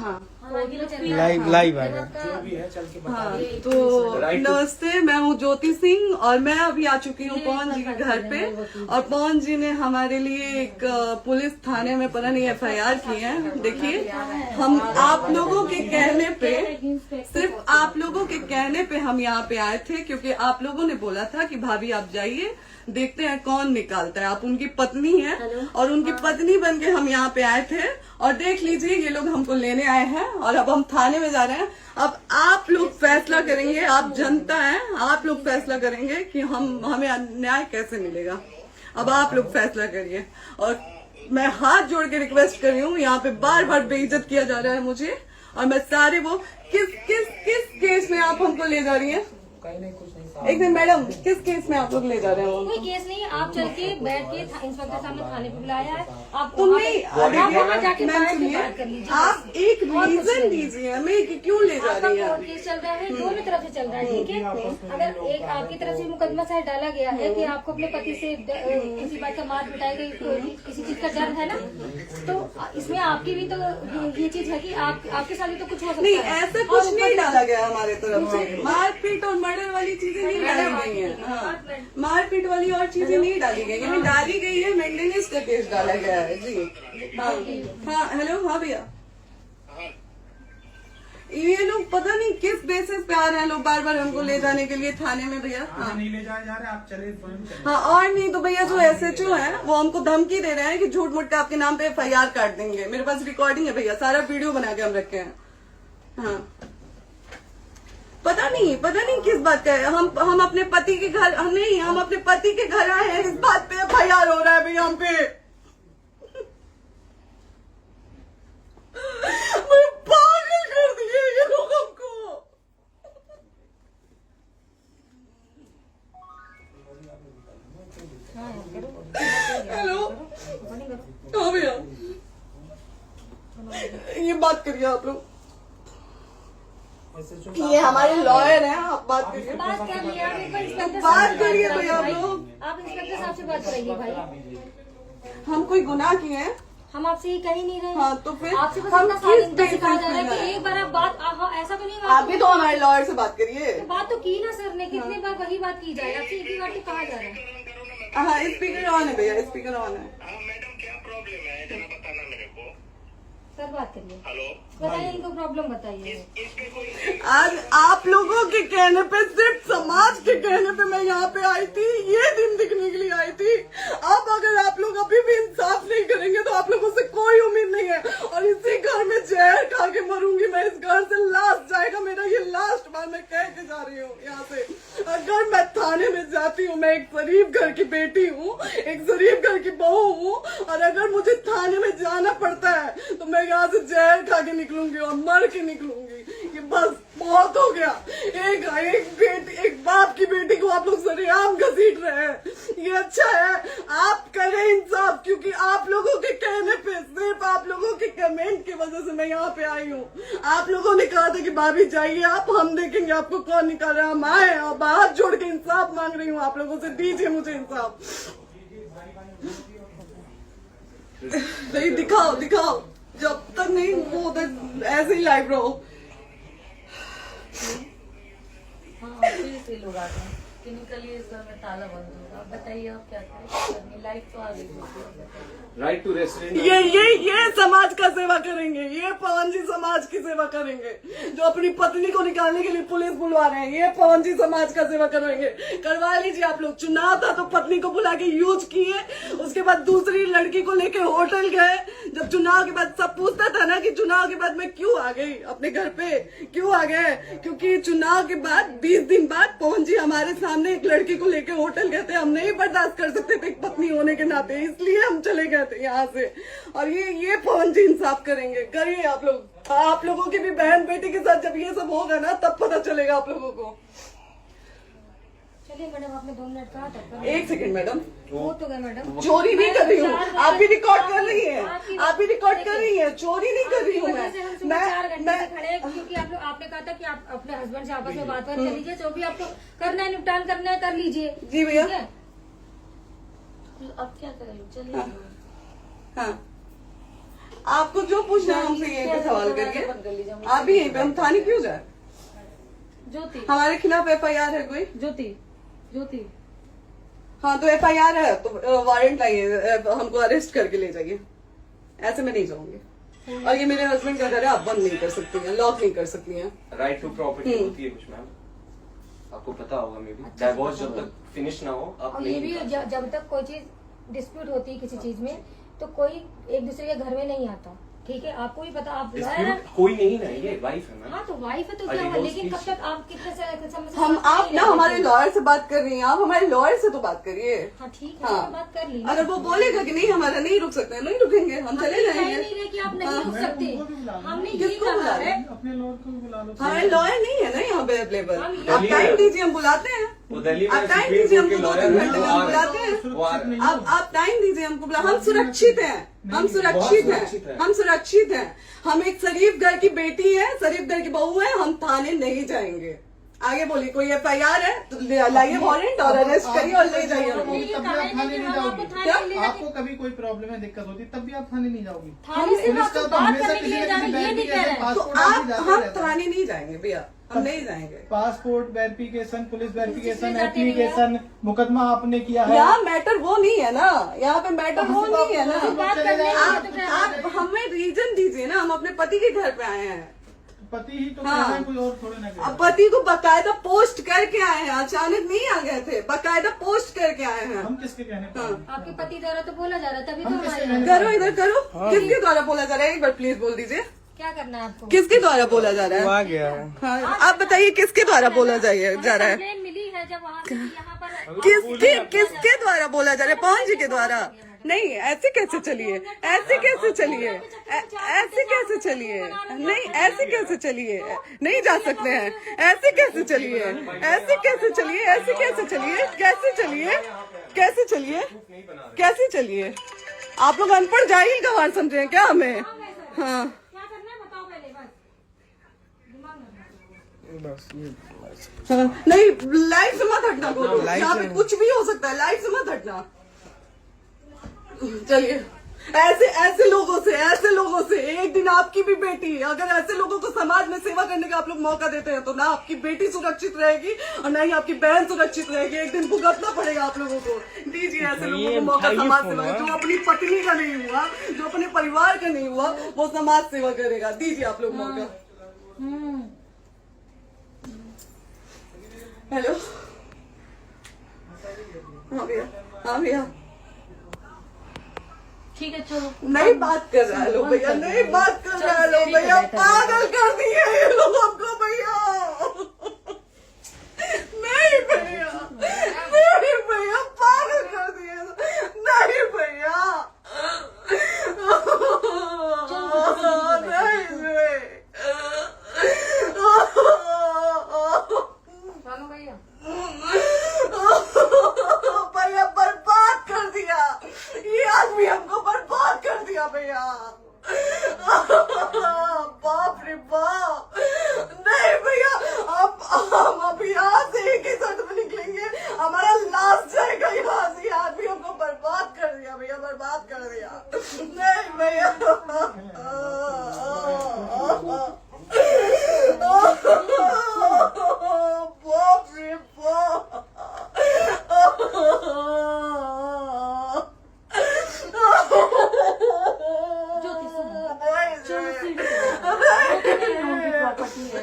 हाँ live live आएगा। जो भी है चल के बता हाँ, दीजिए। तो Right to- नमस्ते, मैं हूँ ज्योति सिंह और मैं अभी आ चुकी हूँ पवन जी के घर पे। और पवन जी ने हमारे लिए एक पुलिस थाने में पता नहीं FIR की है। देखिए, हम आप लोगों के कहने पे, सिर्फ आप लोगों के कहने पे हम यहाँ पे आए थे, क्योंकि आप लोगों ने बोला था कि भाभी आप जाइए, देखते हैं कौन निकालता है। आप उनकी पत्नी हैं और उनकी पत्नी बन के हम यहाँ पे आए थे। और देख लीजिए, ये लोग हमको लेने आए हैं और अब हम थाने में जा रहे हैं। अब आप लोग फैसला करेंगे, आप जनता हैं, आप लोग फैसला करेंगे कि हमें न्याय कैसे मिलेगा। अब आप लोग फैसला करिए। और मैं हाथ जोड़ के रिक्वेस्ट कर रही हूँ, यहाँ पे बार बार बेइज्जत किया जा रहा है मुझे। और मैं सारे वो किस केस में आप हमको ले जा रही हैं? कहीं नहीं, कुछ नहीं। एक दिन मैडम, किस केस में आप लोग ले जा रहे हो? कोई केस नहीं, आप चल के बैठ के इंस्पेक्टर सामने थाने पे बुलाया है। आप तुम नहीं, आप वहाँ जाके मैम बैठ के सुनिए, बात कर लीजिए। आप एक रीजन दीजिए हमें कि क्यों ले जा आपका रही कोर्ट हैं। केस चल रहा है, दोनों तरफ से चल रहा है, ठीक है। अगर एक आपकी तरफ से मुकदमा शायद डाला गया है कि आपको अपने पति से किसी बात का मार पिटाई गई, किसी चीज का डर है ना, तो इसमें आपकी भी तो ये चीज है कि आपके साथ भी तो कुछ हो सकता नहीं, है। ऐसा कुछ नहीं डाला गया हमारे तरफ से। मारपीट और मर्डर वाली चीजें नहीं डाली गई हैं। हाँ, मारपीट वाली और चीजें नहीं डाली गई हैं। डाली गई है मेंटेनेंस का केस डाला गया है जी। हाँ हाँ, हेलो, हाँ भैया, ये लोग पता नहीं किस बेसिस पे आ रहे हैं लोग बार बार हमको ले जाने के लिए थाने में भैया। हाँ नहीं ले जाए जा रहे, आप चले स्वयं चले। हाँ, और नहीं तो भैया जो SHO है वो हमको धमकी दे रहे हैं कि झूठ मूठ के आपके नाम पे FIR काट देंगे। मेरे पास रिकॉर्डिंग है भैया, सारा वीडियो बना के हम रखे हैं। हाँ, पता नहीं किस बात का है। हम अपने पति के घर नहीं, हम अपने पति के घर आए हैं, इस बात पे FIR हो रहा है भैया हम पे। पागल कर दिए ये लोग हमको। हेलो, हाँ भैया, ये बात करिए आप लोग। ये हमारे लॉयर हैं, आप बात करिए। बात कर लिया, आप एक बार इंस्पेक्टर बात करिए भैया आप लोग। आप इंस्पेक्टर साहब से बात कराइए भाई। हम कोई गुनाह किए हैं? हम आपसे ये कह ही नहीं रहे। हाँ, तो फिर आपसे बस हम इतना किस साइलेंट सिखाया जा रहा है बेसिस कि पे एक बार आप बात ऐसा तो नहीं आप भी तो हमारे लॉयर से बात करिए। बात तो की ना सर ने, कितनी बार वही बात की जाए, आपसे एक ही बार तो कहा जा रहा है। हाँ, स्पीकर ऑन है भैया, स्पीकर ऑन है। हाँ मैडम, क्या प्रॉब्लम है जरा बताना मेरे को। सर बात करिए, हेलो, बताइए इनको प्रॉब्लम बताइए। इसके कोई आज आप लोगों के कहने पे, सिर्फ समाज के कहने पे मैं यहाँ पे आई थी, ये दिन दिखने के लिए आई थी। अब अगर आप लोग अभी भी इंसाफ नहीं करेंगे तो आप लोगों से कोई उम्मीद नहीं है। और इसी घर में जहर खा के मरूंगी मैं। इस घर से लास्ट जाएगा मेरा, ये लास्ट बार मैं कह के जा रही हूँ यहाँ से। अगर मैं थाने में जाती हूँ, मैं एक शरीफ घर की बेटी हूँ, एक शरीफ घर की बहू हूँ, और अगर मुझे थाने में जाना पड़ता है तो मैं यहाँ से जहर खा के निकलूंगी और मर के निकलूंगी। ये बस बहुत हो गया। एक बाप की बेटी को आप लोग सरेआम घसीट रहे हैं। ये अच्छा है, आप करें इंसाफ, क्योंकि आप लोगों के कहने पे, सिर्फ आप लोगों के कमेंट की वजह से मैं यहाँ पे आई हूँ। आप लोगों ने कहा था कि भाभी जाइए आप, हम देखेंगे आपको कौन निकाल रहा है। हम आए और हाथ जोड़ के इंसाफ मांग रही हूँ आप लोगों से, दीजिए मुझे इंसाफ। नहीं, दिखाओ, जब तक नहीं वो उधर ऐसे ही लाइव रहो। हाँ, फिर से लोग आ गए कि निकलिए, इस घर में ताला बंद होगा। आप बताइए आप क्या करें, लाइफ तो आ गई। Right to restaurant. ये समाज का सेवा करेंगे, ये पवन जी समाज की सेवा करेंगे। जो अपनी पत्नी को निकालने के लिए पुलिस बुलवा रहे हैं, ये पवन जी समाज का सेवा करेंगे। करवा लीजिए आप लोग। चुनाव था तो पत्नी को बुला के यूज किए, उसके बाद दूसरी लड़की को लेके होटल गए। जब चुनाव के बाद सब पूछता था ना कि चुनाव के बाद मैं क्यों आ गई अपने घर पे, क्यों आ गए, क्योंकि चुनाव के बाद 20 दिन बाद पवन जी हमारे सामने एक लड़की को लेके होटल गए थे। हम नहीं बर्दाश्त कर सकते थे एक पत्नी होने के नाते, इसलिए हम चले गए थे यहाँ से। और ये पवन जी इंसाफ करेंगे। करिए आप लोग। आप लोगों की भी बहन बेटी के साथ जब ये सब होगा ना, तब पता चलेगा आप लोगों को। चलिए मैडम, आपने 2 मिनट कहा था। एक सेकंड मैडम, वो तो गए मैडम। चोरी नहीं कर रही हूँ, आप भी रिकॉर्ड कर रही हैं, आप भी रिकॉर्ड कर रही हैं। चोरी नहीं कर रही हूँ मैं। 4 घंटे से खड़े हैं, क्योंकि आपने कहा था कि आप अपने हस्बैंड से आपस में बात कर लीजिए, जो भी आपको करना है, निपटान करना है, कर लीजिए। जी भैया। ठीक है? अब क्या करें, चलिए। हाँ, आपको जो पूछना है हमसे यहीं पे सवाल करिए। आप भी यहीं पे, हम थाने क्यों जाए? ज्योति हमारे खिलाफ FIR है कोई? ज्योति हाँ तो FIR है तो वारंट लाइए, हमको अरेस्ट करके ले जाइए। ऐसे मैं नहीं जाऊंगी। और ये मेरे हस्बैंड का घर है, आप बंद नहीं कर सकती हैं, लॉक नहीं कर सकती हैं। राइट टू प्रॉपर्टी होती है कुछ मैम, आपको पता होगा मे बी। डाइवोर्स जब तक फिनिश ना हो आप और ये नहीं भी जब तक कोई चीज डिस्प्यूट होती है किसी चीज में, तो कोई एक दूसरे के घर में नहीं आता, ठीक है? आपको भी पता, आप लॉयर हैं। कोई नहीं ना, ये वाइफ है मैम। हाँ तो वाइफ है तो क्या हुआ, लेकिन कब तक आप कितने समय से हम साथ आप नहीं ना रह हमारे सकते? लॉयर से बात कर रही हैं, आप हमारे लॉयर से तो बात करिए। हाँ ठीक है, हाँ। मैं बात कर ली। अगर वो बोलेगा कि नहीं हमारा नहीं रुक सकते, नहीं रुकेंगे, हम चले कह जाएंगे। नहीं रहे कि आप नहीं रुक सकते, हमने ये किसको कहा बुला है। अपने लॉयर को भी बुला लो। हमारे लॉयर नहीं है ना यहाँ पे अवेलेबल। हम आप टाइम दीजिए, हम बुलाते हैं। वो दिल्ली में आप टाइम सुप्रीम दीजिए कोर्ट के हमको, 2 लॉयर घंटे हैं, में वो हम आ बुलाते रहे हैं। हैं, वो आ रहे हैं। आप टाइम दीजिए हमको, बुला। हम सुरक्षित हैं, हम सुरक्षित हैं, हम सुरक्षित हैं। हम एक शरीफ घर की बेटी है, शरीफ घर की बहू है, हम थाने नहीं जाएंगे। आगे बोलिए, कोई FIR है तो लाइए वारंट और अरेस्ट करिए और ले जाइए हमको। ये तब भी कहा आप है थाने कि नहीं हम आपको जाओगी। थाने ले जाके- आपको कभी कोई प्रॉब्लम है, दिक्कत होती, तब भी आप थाने नहीं जाओगी। थाने से पुलिस आप का तो बात हमेशा करने के किसी लिए न जाना, किसी ये नहीं कह रहे हैं। तो पासपोर्ट आप जाते हम रहता है। थाने नहीं जाएंगे भैया, हम नहीं जाएंगे। पासपोर्ट वेरिफिकेशन, पुलिस वेरिफिकेशन, इसमें जाते नहीं एप्लीकेशन, मुकदमा आपने किया है। यहाँ मैटर वो नहीं है ना, यहाँ पे मैटर वो नहीं है ना। बात करने के लिए तो फिर आप हमें रीजन दीजिए ना, हम अपने पति के घर पे आए हैं। पति ही तो हाँ। कह रहे हैं, कोई और थोड़े ना कह रहे अब हैं। पति को बकायदा पोस्ट करके आए हैं, अचानक नहीं आ गए थे, बकायदा पोस्ट करके आए हैं। हम किसके कहने पर आए? आपके पति द्वारा तो बोला जा रहा है, तभी तो हम हम किसके आए कहने हैं। पर करो इधर करो, किसके द्वारा बोला जा रहा है? एक बार प्लीज बोल दीजिए, क्या करना है आपको? किसके द्वारा बोला जा रहा वो है? आ गया है। हाँ, आप बताइए किसके द्वारा बोला जा रहा है? कंप्लेन मिली है जब वहाँ से यहाँ पर किसके द्वारा बोला जा रहा है? पवन जी के द्वारा? नहीं, ऐसे कैसे चलिए, ऐसे कैसे चलिए, ऐसे कैसे चलिए, नहीं ऐसे कैसे चलिए, नहीं जा सकते हैं। ऐसे कैसे चलिए, ऐसे कैसे चलिए, ऐसे कैसे चलिए, कैसे चलिए, कैसे चलिए, कैसे चलिए? आप लोग अनपढ़ जाहिल गंवार समझे हैं क्या हमें? हाँ क्या करना है बताओ पहले, बस दिमाग में बस ये हाँ, नहीं लाइफ से मत हटना, बोलो लाइफ यहाँ पे से- कुछ भी हो सकता है, लाइफ से मत हटना। चलिए, ऐसे लोगों से एक दिन आपकी भी बेटी, अगर ऐसे लोगों को समाज में सेवा करने का आप लोग मौका देते हैं तो ना आपकी बेटी सुरक्षित रहेगी और ना ही आपकी बहन सुरक्षित रहेगी। एक दिन भुगतना पड़ेगा आप लोगों को। दीजिए ऐसे लोगों को मौका समाज सेवा का। जो अपनी पत्नी का नहीं हुआ, जो अपने परिवार का नहीं हुआ, वो समाज सेवा करेगा। दीजिए आप लोग मौका। हेलो, हाँ भैया, हाँ भैया, ठीक है चलो। नहीं बात कर रहा है लोग भैया, नहीं बात कर रहा है लोग भैया, पागल कर दिए ये लोग हमको भैया। नहीं भैया, नहीं भैया, पागल कर दिए, नहीं भैया, नहीं चलो भैया, भैया बर्बाद कर दिया ये आदमी, हमको बर्बाद कर दिया भैया। बाप रे बाप, नहीं भैया, हम अभी यहाँ से एक ही शर्त में निकलेंगे, हमारा लास्ट जाएगा यहाँ से। ये आदमी हमको बर्बाद कर दिया भैया, बर्बाद कर दिया। नहीं भैया, बाप रे बाप, ज्योति सुनो, प्रॉपर्टी है।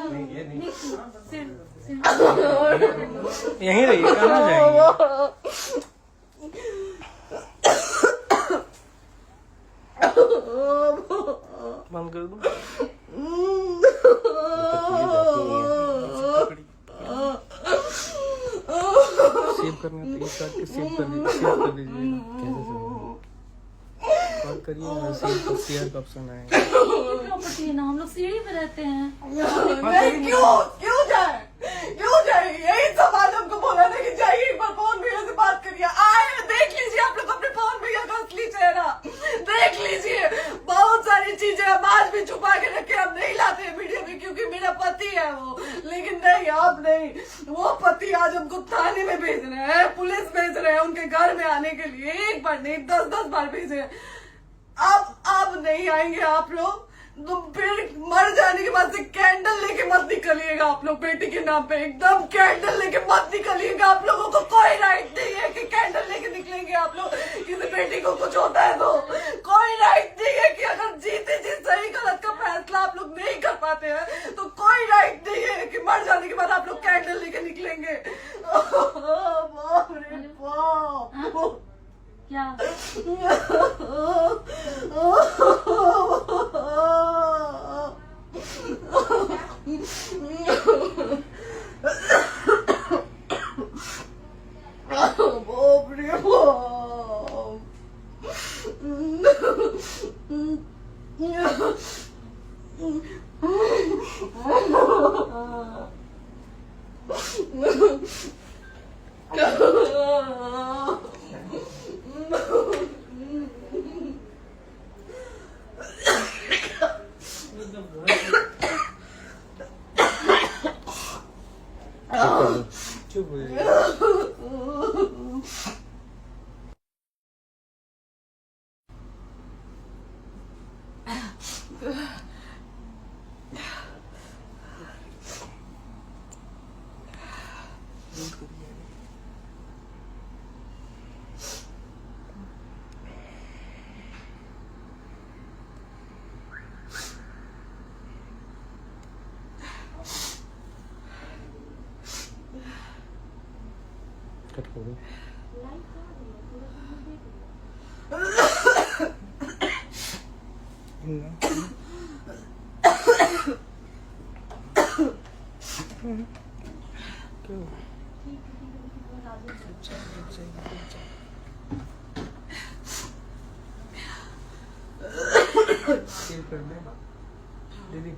नहीं, ये नहीं। यहीं रहिए, कहाँ जाएंगे? बंद कर दूं? सेव करना तो एक काट के सेव कर दीजिए। कॉल करिए ना, सेव शेयर का ऑप्शन आएगा। प्रॉपर्टी है ना, हम लोग सीढ़ी पे रहते हैं। नहीं, क्यों जाए, क्यों जाए? यही सवाल हमको बोला था कि जाइए एक बार पवन भैया से बात करिए। आए, देख लीजिए आप लोग अपने पवन भैया का असली चेहरा, देख लीजिए। बहुत सारी चीजें हम आज भी छुपा के रखे, हम नहीं लाते वीडियो में क्योंकि मेरा पति है वो, लेकिन नहीं, आप नहीं। वो पति आज हमको थाने में भेज रहे हैं, पुलिस भेज रहे हैं उनके घर में आने के लिए। एक बार नहीं, 10-10 बार भेजे हैं। अब नहीं आएंगे आप लोग, तो फिर मर जाने के बाद से कैंडल लेके मत निकलिएगा आप लोग बेटी के नाम पे, एकदम कैंडल लेके मत निकलिएगा। आप लोगों को कोई राइट नहीं है कि कैंडल लेके निकलेंगे आप लोग। किसी बेटी को कुछ होता है तो कोई राइट नहीं है कि अगर जीते जी सही गलत का फैसला आप लोग नहीं कर पाते हैं तो कोई राइट नहीं है कि मर जाने के बाद आप लोग कैंडल लेके निकलेंगे। बाप रे बाप। क्या बाप रे चुप हो जाइए। कट कर दो। सेव कर दे दीदी।